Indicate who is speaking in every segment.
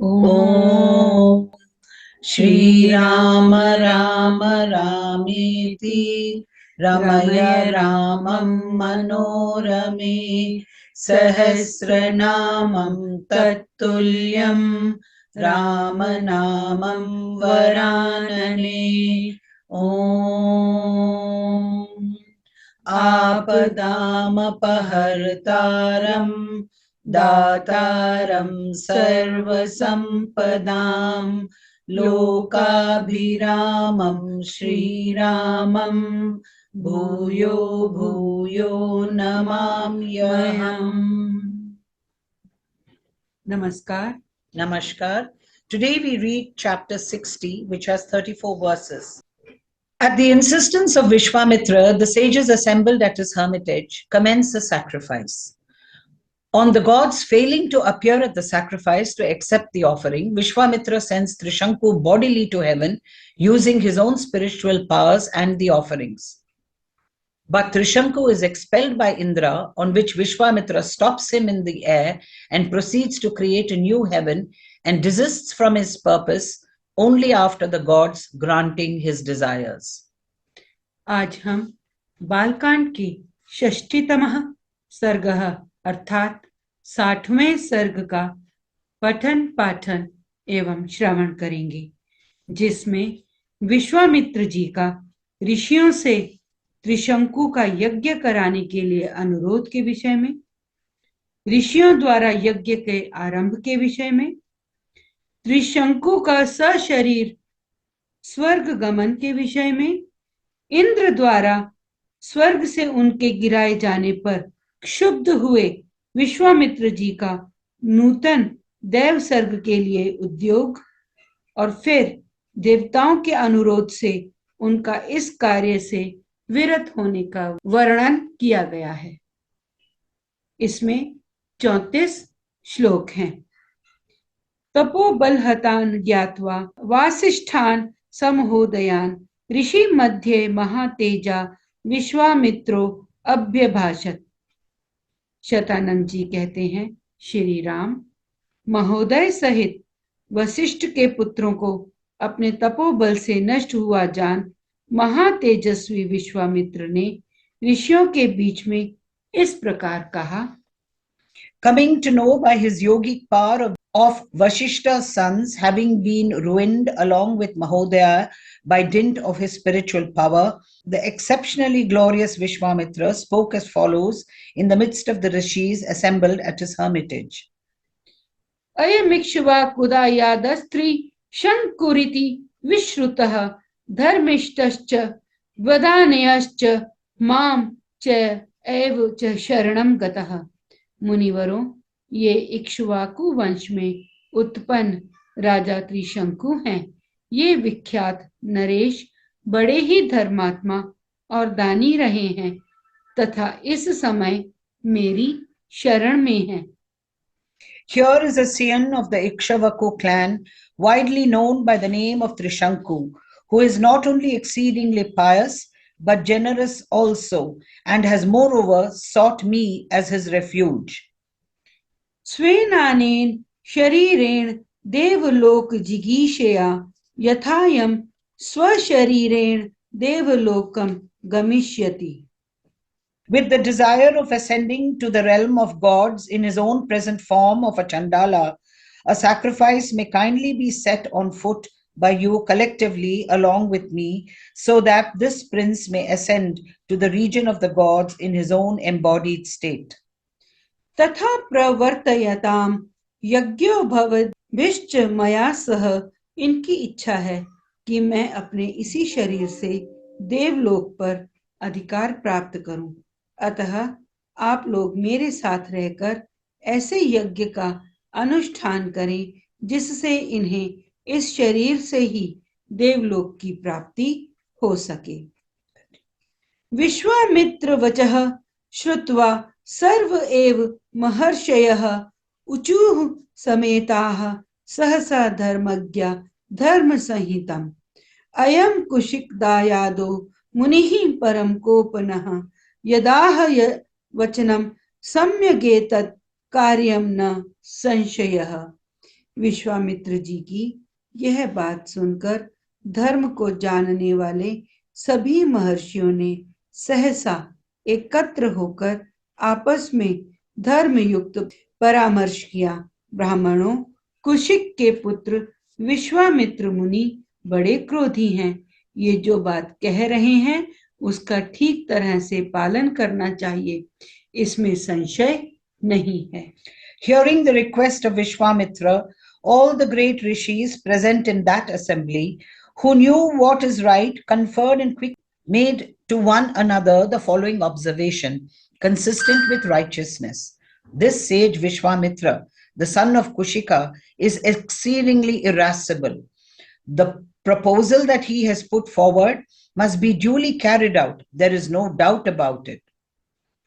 Speaker 1: ॐ श्रीराम राम रामेति रमय रामं मनोरमे सहस्रनामं तत्तुल्यं रामनामं वरानने। ॐ आपदामपहर्तारं दातारं सर्वसम्पदां लोकाभिरामं श्रीरामं भूयो भूयो नमाम्यहम्। Namaskar. Today we read chapter 60, which has 34 verses. At the insistence of Vishwamitra, the sages assembled at his hermitage commenced the sacrifice. On the gods failing to appear at the sacrifice to accept the offering, Vishwamitra sends Trishanku bodily to heaven using his own spiritual powers and the offerings. But Trishanku is expelled by Indra, on which Vishwamitra stops him in the air and proceeds to create a new heaven and desists from his purpose only after the gods granting his desires.
Speaker 2: आज हम बालकांड की षष्ठीतमः सर्गः अर्थात 60वें सर्ग का पठन पाठन एवं श्रवण करेंगे, जिसमें विश्वामित्र जी का ऋषियों से त्रिशंकु का यज्ञ कराने के लिए अनुरोध के विषय में, ऋषियों द्वारा यज्ञ के आरंभ के विषय में, त्रिशंकु का सशरीर स्वर्ग गमन के विषय में, इंद्र द्वारा स्वर्ग से उनके गिराए जाने पर क्षुब्ध हुए विश्वामित्र जी का नूतन देव सर्ग के लिए उद्योग, और फिर देवताओं के अनुरोध से उनका इस कार्य से विरत होने का वर्णन किया गया है। इसमें 34 श्लोक हैं। तपोबलहतान् ज्ञात्वा वासिष्ठान् समहोदयान् ऋषि मध्ये महातेजा विश्वामित्रो अभ्यभाषत। शतानंद जी कहते हैं, श्री राम महोदय सहित वशिष्ठ के पुत्रों को अपने तपोबल से नष्ट हुआ जान महातेजस्वी विश्वामित्र ने ऋषियों के बीच में इस प्रकार कहा।
Speaker 1: Coming to know by his yogic power of Vashishta's sons having been ruined along with Mahodaya by dint of his spiritual power, the exceptionally glorious Vishwamitra spoke as follows in the midst of the rishis assembled at his hermitage.
Speaker 2: अयमिक्ष्वा कुदायादस्त्री शंकुरिति विश्रुतः धर्मिष्ठश्च वदानयश्च माम च एव च शरणं गतः। मुनिवरों, ये इक्ष्वाकु वंश में उत्पन्न राजा त्रिशंकु हैं। ये विख्यात नरेश बड़े ही धर्मात्मा और दानी रहे हैं तथा इस समय मेरी शरण में हैं।
Speaker 1: Here is a scion of the Ikshvaku clan, widely known by the name of Trishanku, who is not only exceedingly pious, but generous also, and has moreover sought me as his refuge.
Speaker 2: स्वेनानेन शरीरेण देवलोक जिगीषया यथायम स्वशरीरेण देवलोकम गमिष्यति।
Speaker 1: With the desire of ascending to the realm of gods in his own present form of a Chandala, a sacrifice may kindly be set on foot by you collectively along with me, so that this prince may ascend to the region of the gods in his own embodied state.
Speaker 2: तथा प्रवर्तयताम यज्ञो भवद्भिश्च मया सह। इनकी इच्छा है कि मैं अपने इसी शरीर से देवलोक पर अधिकार प्राप्त करूं, अतः आप लोग मेरे साथ रहकर ऐसे यज्ञ का अनुष्ठान करें जिससे इन्हें इस शरीर से ही देवलोक की प्राप्ति हो सके। विश्वामित्र वचः श्रुत्वा सर्व एव महर्षयः उचुः समेताः सहसा धर्मज्ञा धर्म संहितम्। अयं कुशिक दायादो मुनिः परम कोपनः यदाह वचनम सम्यगेतत् कार्यम न संशयः। विश्वामित्र जी की यह बात सुनकर धर्म को जानने वाले सभी महर्षियों ने सहसा एकत्र होकर आपस में धर्मयुक्त परामर्श किया। ब्राह्मणों, कुशिक के पुत्र विश्वामित्र मुनि बड़े क्रोधी हैं। ये जो बात कह रहे हैं उसका ठीक तरह से पालन करना चाहिए, इसमें संशय नहीं है।
Speaker 1: Hearing the request of Vishwamitra, all the great rishis present in that assembly, who knew what is right, conferred and quickly made to one another the following observation, consistent with righteousness. This sage Vishwamitra, the son of Kushika, is exceedingly irascible. The proposal that he has put forward must be duly carried out. There is no doubt about it.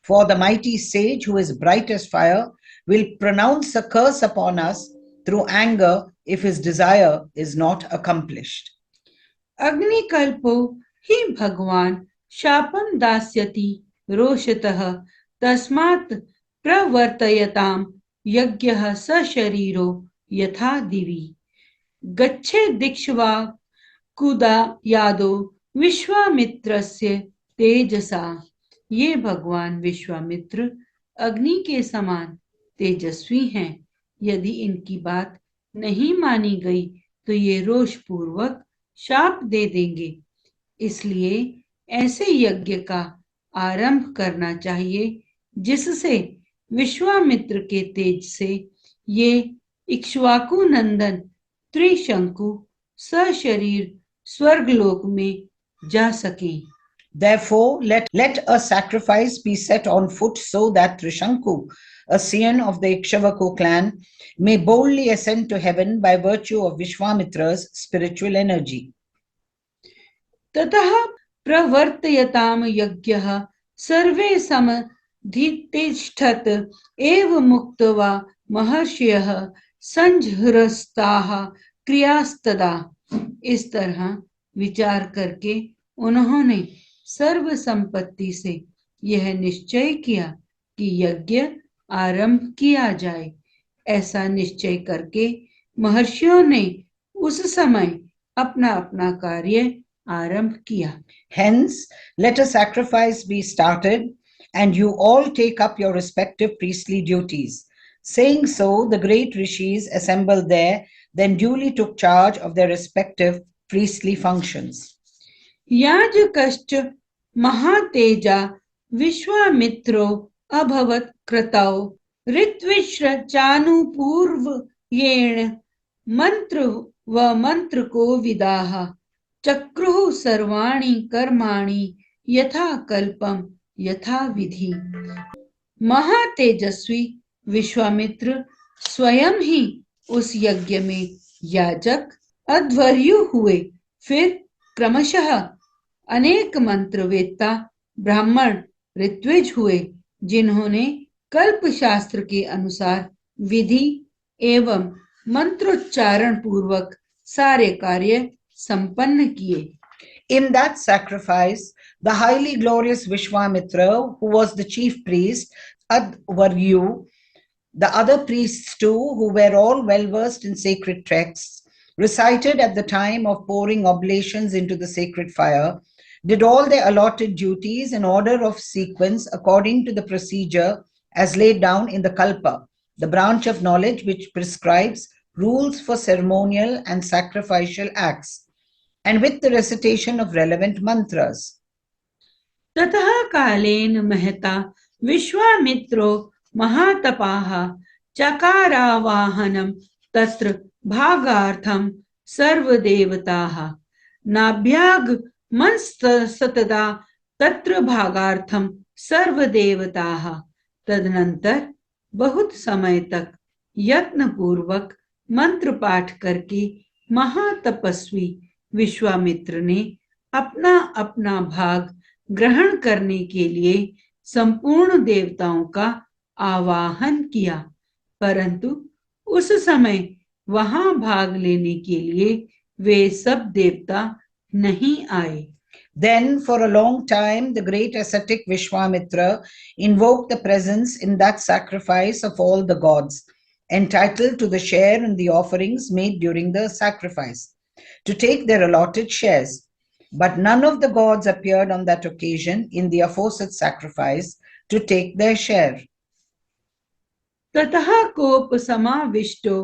Speaker 1: For the mighty sage, who is bright as fire, will pronounce a curse upon us through anger if his desire is not accomplished.
Speaker 2: अग्निकल्पो हि भगवान शापं दास्यति रोषतः तस्मात् प्रवर्तयताम यज्ञः सशरीरो यथा दिवि गच्छे दीक्षवा कुदा यादो विश्वामित्रस्य तेजसा। ये भगवान विश्वामित्र अग्नि के समान तेजस्वी हैं। यदि इनकी बात नहीं मानी गई तो ये रोष पूर्वक शाप दे देंगे। इसलिए ऐसे यज्ञ का आरंभ करना चाहिए जिससे विश्वामित्र के तेज से ये इक्ष्वाकु नंदन त्रिशंकु सशरीर स्वर्गलोक में जा सकें।
Speaker 1: Therefore, let a sacrifice be set on foot so that Trishanku, a scion of the Ikshvaku clan, may boldly ascend to heaven by virtue of Vishwamitra's spiritual energy.
Speaker 2: ततः प्रवर्तयताम यज्ञः सर्वे समधितिष्ठत एव मुक्त्वा महर्षयः संझहृस्ताः क्रियास्तदा। इस तरह विचार करके उन्होंने सर्व संपत्ति से यह निश्चय किया कि यज्ञ आरंभ किया जाए। ऐसा निश्चय करके महर्षियों ने उस समय अपना अपना कार्य आरंभ किया।
Speaker 1: Hence, let a sacrifice be started, and you all take up your respective priestly duties. Saying so, the great rishis assembled there, then duly took charge of their respective priestly functions.
Speaker 2: याजकश्च महातेजा विश्वामित्रो अभवत् कृतौ ऋत्विश्र चानुपूर्वयेण मंत्र व मंत्र को विदाः चक्रुः सर्वाणि कर्माणि यथा कल्पम यथा विधि। महातेजस्वी विश्वामित्र स्वयं ही उस यज्ञ में याजक अध्वर्यु हुए। फिर क्रमशः अनेक मंत्रवेत्ता ब्राह्मण ऋत्विज हुए, जिन्होंने कल्प शास्त्र के अनुसार विधि एवं मंत्रोच्चारण पूर्वक सारे कार्य संपन्न किए।
Speaker 1: In that sacrifice, the highly glorious Vishwamitra, who was the chief priest, Advaryu, the other priests too, who were all well versed in sacred texts, recited at the time of pouring oblations into the sacred fire, did all their allotted duties in order of sequence according to the procedure as laid down in the Kalpa, the branch of knowledge which prescribes rules for ceremonial and sacrificial acts, and with the recitation of relevant mantras.
Speaker 2: ततः कालेन महता विश्वामित्रो महातपाः चकारावाहनं तत्र भागार्थं सर्वदेवताः नाभ्यागमनस्तदा तत्र भागार्थं सर्वदेवताः। तदनंतर बहुत समय तक यत्न पूर्वक मंत्र पाठ करके महातपस्वी विश्वामित्र ने अपना अपना भाग ग्रहण करने के लिए संपूर्ण देवताओं का आवाहन किया, परंतु उस समय वहां भाग लेने के लिए वे सब देवता नहीं आए।
Speaker 1: Then for a long time the great ascetic Vishwamitra invoked the presence in that sacrifice of all the gods, entitled to the share in the offerings made during the sacrifice, to take their allotted shares. But none of the gods appeared on that occasion in the aforesaid sacrifice to take their share.
Speaker 2: ततः कोप समाविष्टो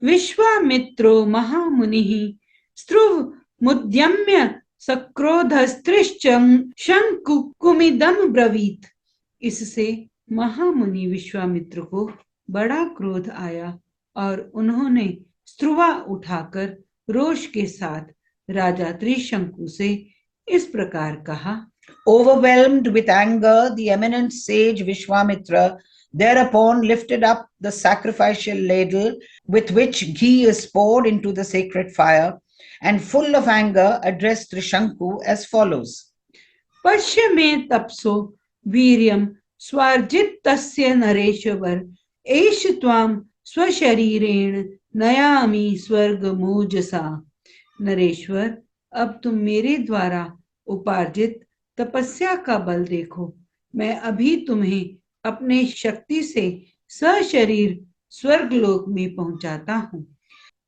Speaker 2: विश्वामित्रो महामुनिः स्त्रुव मुद्यम्य शंकुकुमिदम ब्रवीत। इससे महामुनि विश्वामित्र को बड़ा क्रोध आया और उन्होंने स्त्रुवा उठाकर रोष के साथ राजा त्रिशंकु से इस प्रकार कहा।
Speaker 1: Overwhelmed with anger, the eminent sage Vishwamitra thereupon lifted up the sacrificial ladle with which ghee is poured into the sacred fire, and full of anger addressed Trishanku as follows.
Speaker 2: पश्य में तपसो वीर्यम स्वार्जित तस्य नरेश्वर एष त्वाम स्वशरीरेण नयामि स्वर्ग मोजसा। नरेश्वर, अब तुम मेरे द्वारा उपार्जित तपस्या का बल देखो। मैं अभी तुम्हें अपने शक्ति से सशरीर स्वर्गलोक में पहुंचाता हूं।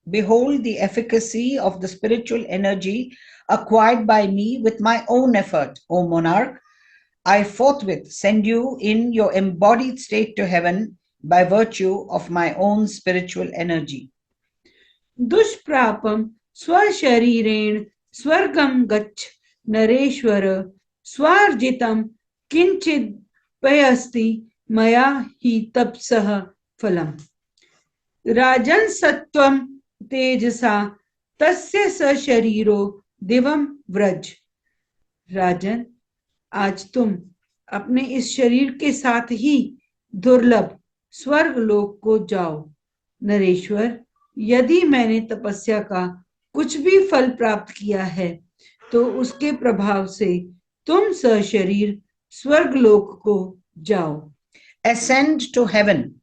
Speaker 1: Behold the efficacy of the spiritual energy acquired by me with my own effort, O monarch. I forthwith send you in your embodied state to heaven by virtue of my own spiritual energy.
Speaker 2: दुष्प्रापम स्वशरीरेण स्वर्गम गच्छ नरेश्वर स्वार्जितम किंचिद पयस्ति मया ही तपसः फलम। राजन सत्वम तेजसा तस्य सशरीरो दिवम व्रज। राजन, आज तुम अपने इस शरीर के साथ ही दुर्लभ स्वर्ग लोक को जाओ। नरेश्वर, यदि मैंने तपस्या का कुछ भी फल प्राप्त किया है तो उसके प्रभाव से तुम सशरीर स्वर्गलोक को जाओ।
Speaker 1: Ascend to heaven,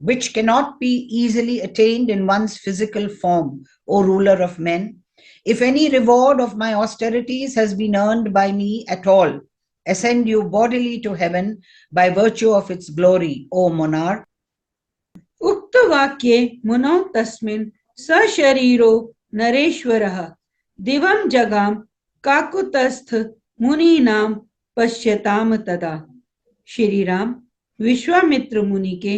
Speaker 1: which cannot be easily attained in one's physical form, O ruler of men. If any reward of my austerities has been earned by me at all, ascend you bodily to heaven by virtue of its glory, O monarch.
Speaker 2: उक्त वाक्ये मुनौ तस्मिन् सशरीरो नरेश्वरः दिवं जगाम काकुतस्थ मुनीनाम पश्यताम तदा। श्री राम, विश्वामित्र मुनि के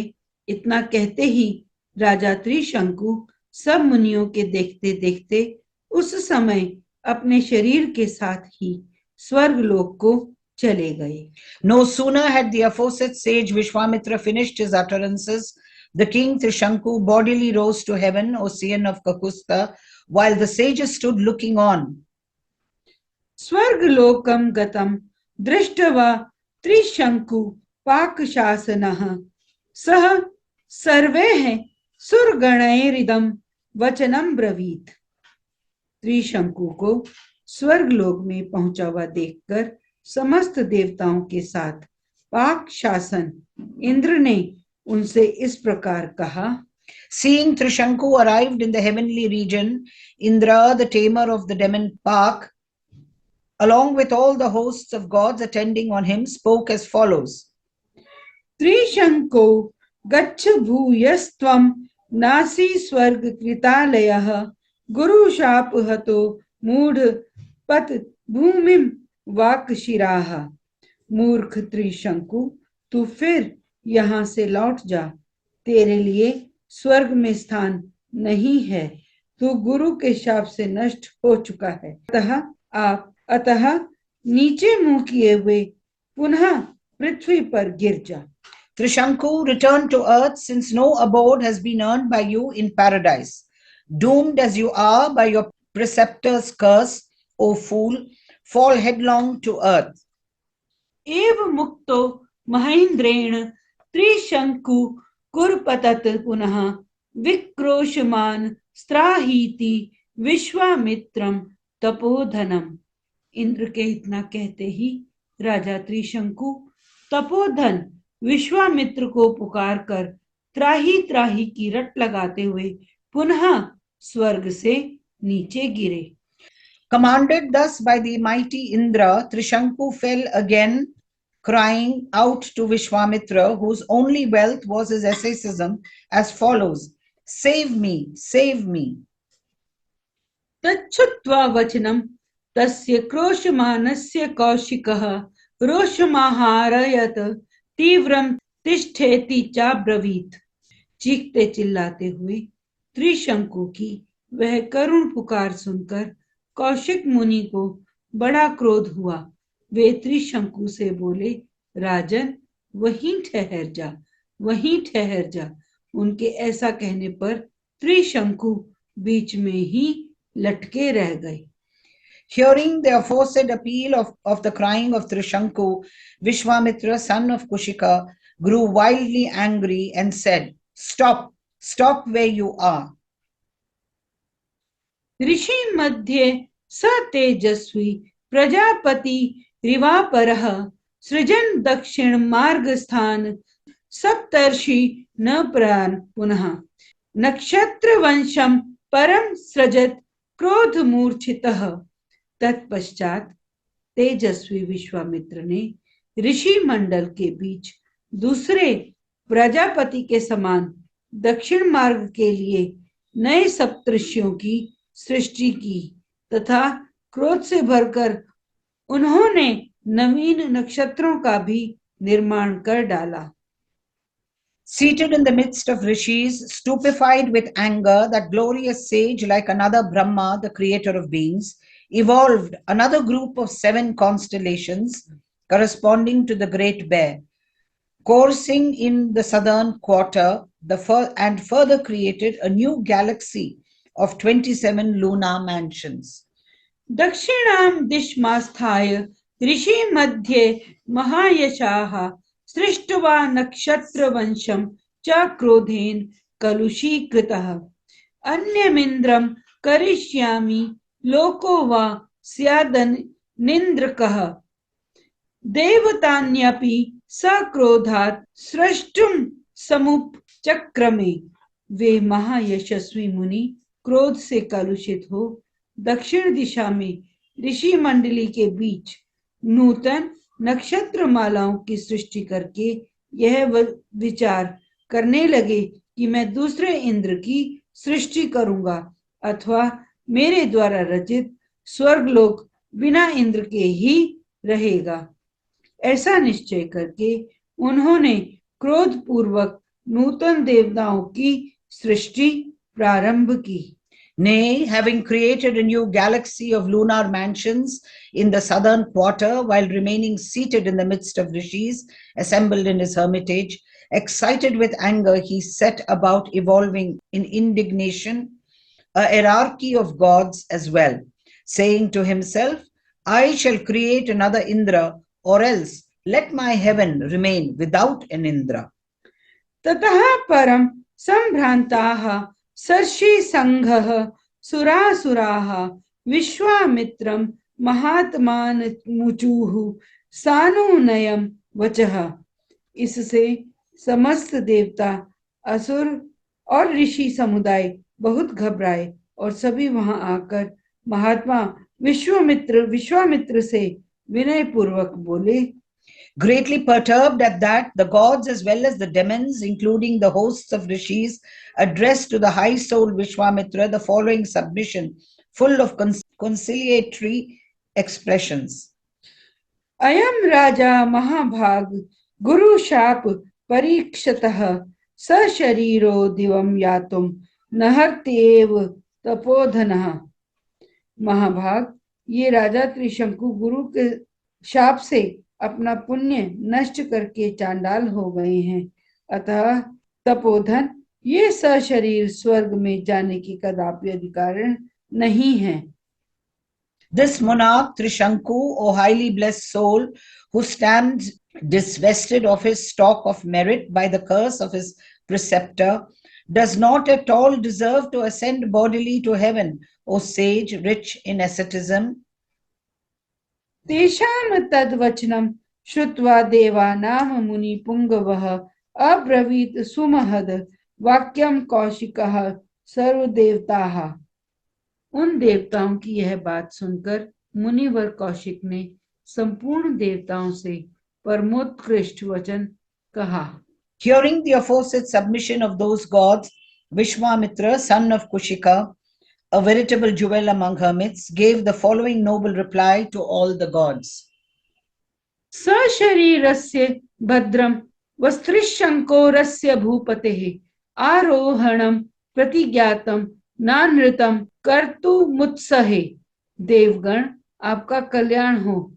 Speaker 2: इतना कहते ही राजा त्रिशंकु सब मुनियों के देखते देखते उस समय अपने शरीर के साथ ही स्वर्गलोक को चले गए।
Speaker 1: No sooner had the aforesaid sage Vishwamitra finished his utterances, the king Trishanku bodily rose to heaven, ocean of Kakusta, while the sages stood looking on.
Speaker 2: स्वर्गलोकम गतम दृष्ट्वा त्रिशंकु पाकशासनः सह सर्वैः सुरगणैरिदं वचनम ब्रवीत। त्रिशंकु को स्वर्गलोक में पहुंचा हुआ देखकर समस्त देवताओं के साथ पाक शासन इंद्र ने उनसे इस प्रकार कहा।
Speaker 1: Seeing Trishanku arrived in the heavenly region, Indra, the tamer of the demon Pak, along with all the hosts of gods attending on him, spoke as follows.
Speaker 2: त्रिशंको गच्छ भूयस्त्वं नासी स्वर्ग कृतालयः गुरु शाप हतो मूढ़ पत भूमिम वाकशिराः। मूर्ख त्रिशंकु, तू फिर यहाँ से लौट जा। तेरे लिए स्वर्ग में स्थान नहीं है। तू गुरु के शाप से नष्ट हो चुका है। अतः नीचे मुंह किए हुए पुनः पृथ्वी पर गिर जा।
Speaker 1: Trishanku, return to earth, since no abode has been earned by you in paradise. Doomed as you are by your preceptor's curse, O fool, fall headlong to earth.
Speaker 2: एव मुक्तो महेंद्रेण त्रिशंकु कुरपतत पुनः विक्रोशमान स्त्राहीति विश्वामित्रम तपोधनम। इंद्र के इतना कहते ही राजा त्रिशंकु तपोधन विश्वामित्र को पुकार कर त्राही त्राही की रट लगाते हुए पुनः स्वर्ग से नीचे गिरे।
Speaker 1: Commanded thus by the mighty Indra, Trishanku fell again, crying out to Vishwamitra, whose only wealth was his asceticism, as follows. Save me, save me.
Speaker 2: तच्छ्रुत्वा वचनं तस्य क्रोशमानस्य कौशिकः रोषमाहारयत् तीव्रं तिष्ठेति चाब्रवीत्। चीखते चिल्लाते हुए त्रिशंकु की वह करुण पुकार सुनकर कौशिक मुनि को बड़ा क्रोध हुआ। वे त्रिशंकु से बोले, राजन, वहीं ठहर जा, वहीं ठहर जा। उनके ऐसा कहने पर त्रिशंकु बीच में ही लटके रह गए।
Speaker 1: Hearing the aforesaid appeal of the crying of Trishanku, Vishwamitra, son of Kushika, grew wildly angry and said, Stop, stop where you are.
Speaker 2: ऋषि मध्ये स तेजस्वी प्रजापति रिवापरः सृजन दक्षिण मार्ग स्थान सप्तर्षि न प्राण पुनः नक्षत्र वंशम परम सृजत क्रोध मूर्छितः। तत्पश्चात तेजस्वी विश्वामित्र ने ऋषि मंडल के बीच दूसरे प्रजापति के समान दक्षिण मार्ग के लिए नए सप्तर्षियों की सृष्टि की तथा क्रोध से भरकर उन्होंने नवीन नक्षत्रों का भी निर्माण कर डाला।
Speaker 1: Seated in the midst of rishis, stupefied with anger, that glorious sage, like another Brahma, the creator of beings, evolved another group of 7 constellations corresponding to the Great Bear, coursing in the southern quarter, and further created a new galaxy of 27 lunar mansions.
Speaker 2: दक्षिणां दिशमास्थाय ऋषि मध्ये महायशाः सृष्ट्वा नक्षत्रवंशं च क्रोधेन कलुषीकृतः। अन्यमिन्द्रं करिष्यामि लोको वा स्यादनिन्द्रकः। देवतान्यपि सक्रोधात् सृष्टुं समुपचक्रमे। वे महायशस्वी मुनि क्रोध से कलुषित हो दक्षिण दिशा में ऋषि मंडली के बीच नूतन नक्षत्र मालाओं की सृष्टि करके यह विचार करने लगे कि मैं दूसरे इंद्र की सृष्टि करूंगा अथवा मेरे द्वारा रचित स्वर्गलोक बिना इंद्र के ही रहेगा। ऐसा निश्चय करके उन्होंने क्रोध पूर्वक नूतन देवताओं की सृष्टि प्रारंभ की।
Speaker 1: Nay, having created a new galaxy of lunar mansions in the southern quarter, while remaining seated in the midst of rishis assembled in his hermitage, excited with anger, he set about evolving in indignation a hierarchy of gods as well, saying to himself, I shall create another Indra, or else let my heaven remain without an Indra.
Speaker 2: ततः परम संभ्रांताः सर्षि संघः सुरासुराः विश्वामित्रं महात्मानमुचुः सानुनयं वचः। इससे समस्त देवता असुर और ऋषि समुदाय बहुत घबराए और सभी वहां आकर महात्मा विश्वामित्र से विनय पूर्वक बोले।
Speaker 1: Greatly perturbed at that, the gods as well as the demons, including the hosts of rishis, addressed to the high-souled Vishwamitra the following submission, full of conciliatory expressions.
Speaker 2: अयम राजा महाभाग गुरु शाप परीक्षतः सशरीरो दिवम यातुम नहर्त्येव तपोधनः। महाभाग, ये राजा त्रिशंकु गुरु के शाप से अपना पुण्य नष्ट करके चांडाल हो गए हैं, अतः तपोधन ये सशरीर स्वर्ग में जाने की कदापि अधिकार नहीं है।
Speaker 1: This monarch Trishanku, O highly blessed soul, who stands disvested of his stock of merit by the curse of his preceptor, does not at all deserve to ascend bodily to heaven, O sage rich in asceticism.
Speaker 2: तेषां तद्वचनं श्रुत्वा देवानां मुनि पुंगवः अब्रवीत सुमहद वाक्यम कौशिकः सर्वदेवताः। उन देवताओं की यह बात सुनकर मुनिवर कौशिक ने संपूर्ण देवताओं से परमोत्कृष्ट वचन कहा।
Speaker 1: Hearing the aforesaid submission of those gods, Vishwamitra, son of Kushika, a veritable jewel among hermits, gave the following noble reply to all the gods.
Speaker 2: सशरीरस्य भद्रं वस्त्रिशंकोरस्य भूपतेः आरोहणं प्रतिज्ञातं नानृतं कर्तुमुत्सहे। देवगण, आपका कल्याण हो।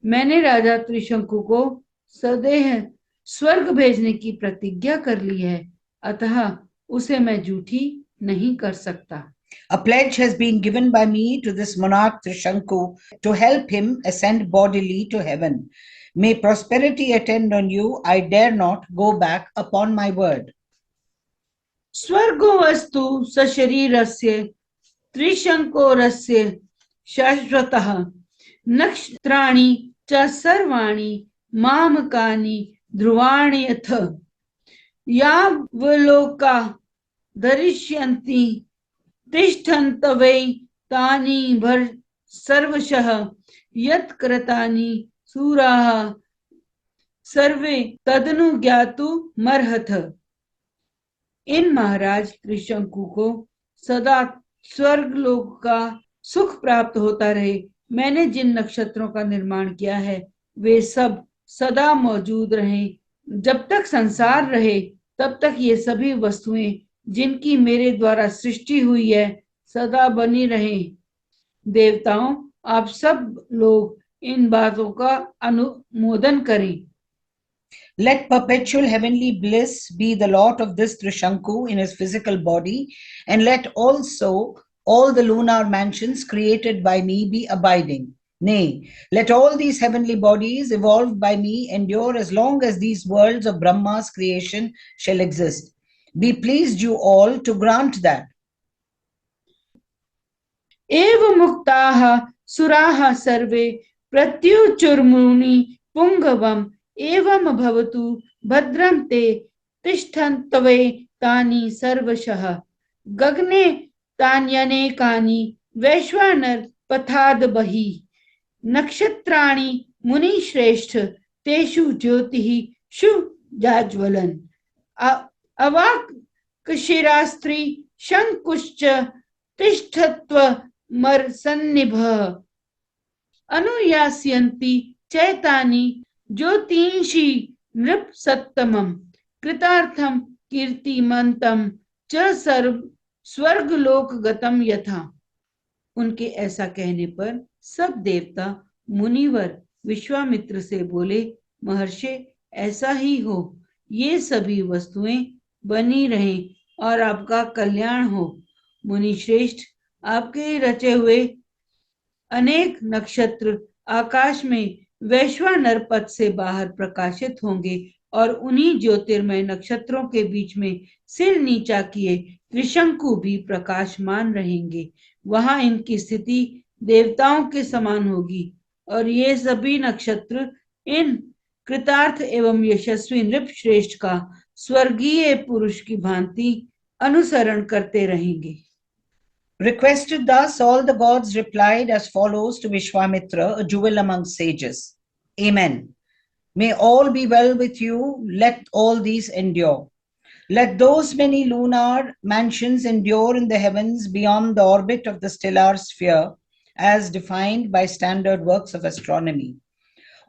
Speaker 2: मैंने राजा त्रिशंकु को सदेह स्वर्ग भेजने की प्रतिज्ञा कर ली है, अतः उसे मैं झूठी नहीं कर सकता।
Speaker 1: A pledge has been given by me to this monarch Trishanku to help him ascend bodily to heaven. May prosperity attend on you. I dare not go back upon my word.
Speaker 2: स्वर्गो वस्तु सशरीरस्य त्रिशंकोरस्य शाश्वतः नक्षत्राणि च सर्वाणि मामकानि ध्रुवाणि यथ यावलोका दरिष्यन्ति तिष्ठन्त वै तानि भर सर्वशः यत्कृतानि सूराः सर्वे तदनु ज्ञातुमर्हथ। इन महाराज त्रिशंकु को सदा स्वर्गलोक का सुख प्राप्त होता रहे। मैंने जिन नक्षत्रों का निर्माण किया है वे सब सदा मौजूद रहें। जब तक संसार रहे तब तक ये सभी वस्तुएं जिनकी मेरे द्वारा सृष्टि हुई है सदा बनी रहें। देवताओं, आप सब लोग इन बातों का अनुमोदन करें।
Speaker 1: Let perpetual heavenly bliss be the lot of this Trishanku in his physical body, and let also all the lunar mansions created by me be abiding. Nay, let all these heavenly bodies evolved by me endure as long as these worlds of Brahma's creation shall exist. Be pleased, you all, to grant that.
Speaker 2: एव मुक्ताः सुराः सर्वे प्रत्युचुर्मुनि पुंगवम् एवं भवतु भद्रं ते तिष्ठन्तवे तानि सर्वशः गगने तान्यनेकानि वैश्वानर पथाद बहिः नक्षत्राणि मुनिश्रेष्ठ तेषु ज्योतिः शुजाज्वलन् अवाक्शिरास्त्री शंकुश्च तिष्ठत्वमर्सन्निभः अनुयास्यन्ति चैतानि ज्योतिंषि नृपसत्तमम् कृतार्थं कीर्तिमन्तं च सर्व स्वर्गलोकगतं यथा। उनके ऐसा कहने पर सब देवता मुनिवर विश्वामित्र से बोले, महर्षि, ऐसा ही हो। ये सभी वस्तुएं बनी रहें और आपका कल्याण हो। मुनि श्रेष्ठ, आपके रचे हुए अनेक नक्षत्र आकाश में वैश्वानर पद से बाहर प्रकाशित होंगे और उन्हीं ज्योतिर्मय नक्षत्रों के बीच में सिर नीचा किए त्रिशंकु भी प्रकाशमान रहेंगे। वहां इनकी स्थिति देवताओं के समान होगी और ये सभी नक्षत्र इन कृतार्थ एवं यशस्वी नृप श्रेष्ठ का स्वर्गीय पुरुष की भांति अनुसरण करते रहेंगे।
Speaker 1: Requested thus, all the gods replied as follows to Vishwamitra, a jewel among sages. Amen. May all be well with you. Let all these endure. Let those many lunar mansions endure in the heavens beyond the orbit of the stellar sphere, as defined by standard works of astronomy.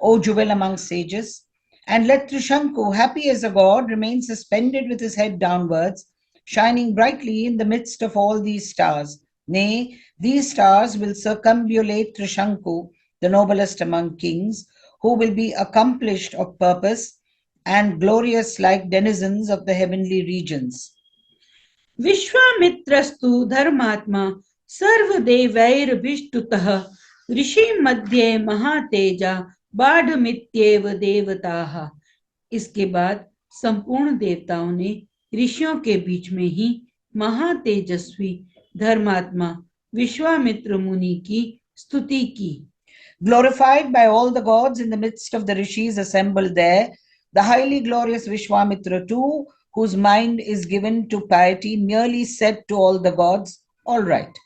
Speaker 1: O jewel among sages, and let Trishanku, happy as a god, remain suspended with his head downwards, shining brightly in the midst of all these stars. Nay, these stars will circumambulate Trishanku, the noblest among kings, who will be accomplished of purpose and glorious like denizens of the heavenly regions.
Speaker 2: विश्वामित्रस्तु धर्मात्मा सर्वदेवैर्विष्टुतः ऋषि मध्ये महातेजा बाढ़मित्येव देवताः। इसके बाद संपूर्ण देवताओं ने ऋषियों के बीच में ही महातेजस्वी धर्मात्मा विश्वामित्र मुनि की स्तुति की।
Speaker 1: Glorified by all the gods in the midst of the rishis assembled there, the highly glorious Vishwamitra too, whose mind is given to piety, merely said to all the gods, all right.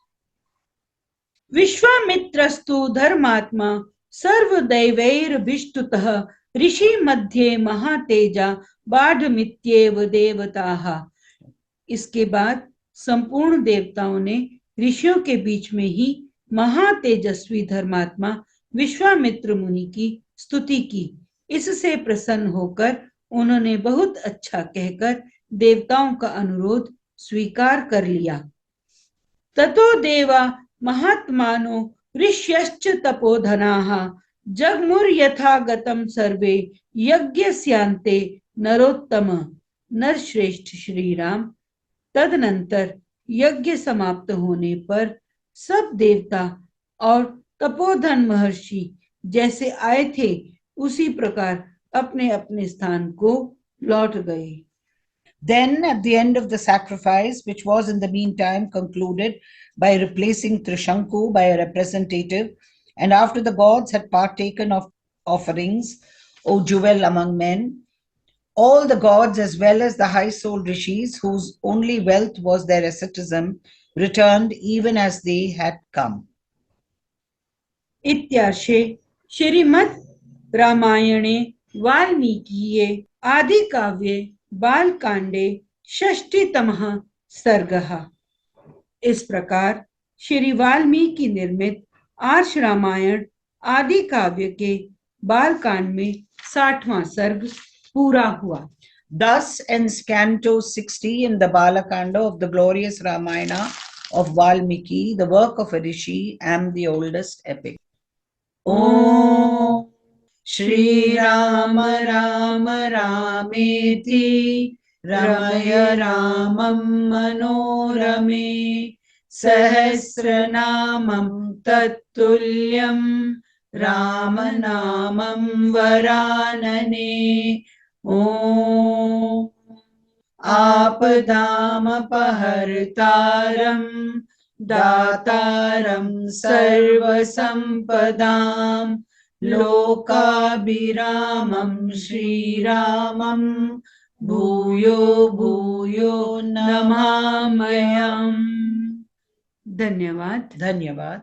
Speaker 2: विश्वामित्रस्तु धर्मात्मा सर्वदैवैर्विष्टुतः ऋषि मध्ये महातेजा बाढ़मित्येव देवताः। इसके बाद संपूर्ण देवताओं ने ऋषियों के बीच में ही महातेजस्वी धर्मात्मा विश्वामित्र मुनि की स्तुति की। इससे प्रसन्न होकर उन्होंने बहुत अच्छा कहकर देवताओं का अनुरोध स्वीकार कर लिया। ततो देवा महात्मानो ऋष्यश्च तपोधनाः जगमुर्यथागतं सर्वे यज्ञस्यान्ते नरोत्तम। नरश्रेष्ठ श्री राम तदनंतर यज्ञ समाप्त होने पर सब देवता और तपोधन महर्षि जैसे आए थे उसी प्रकार अपने अपने स्थान को लौट गए।
Speaker 1: Then, at the end of the sacrifice, which was in the meantime concluded by replacing Trishanku by a representative, and after the gods had partaken of offerings, O jewel among men, all the gods as well as the high-souled rishis, whose only wealth was their asceticism, returned even as they had come.
Speaker 2: इत्यार्षे श्रीमद् रामायणे वाल्मीकिये आदि काव्ये बालकांडे षष्ठीतमः सर्गः। इस प्रकार श्री वाल्मीकि निर्मित आर्ष रामायण आदि काव्य के बालकांड में 60वां सर्ग पूरा हुआ।
Speaker 1: Thus ends Canto 60 in the Balakanda of the glorious Ramayana of Valmiki, the work of a rishi and the oldest epic. Om Shri Rama Rama Rameti Ramaya Ramam Manorame Sahasranamam Tattulyam Ramanamam Varanane Om Apadamapahartaram Dataram Sarvasampadam Lokabhiramam Shriramam Bhuyo Bhuyo Namamayam.
Speaker 2: धन्यवाद।
Speaker 1: धन्यवाद।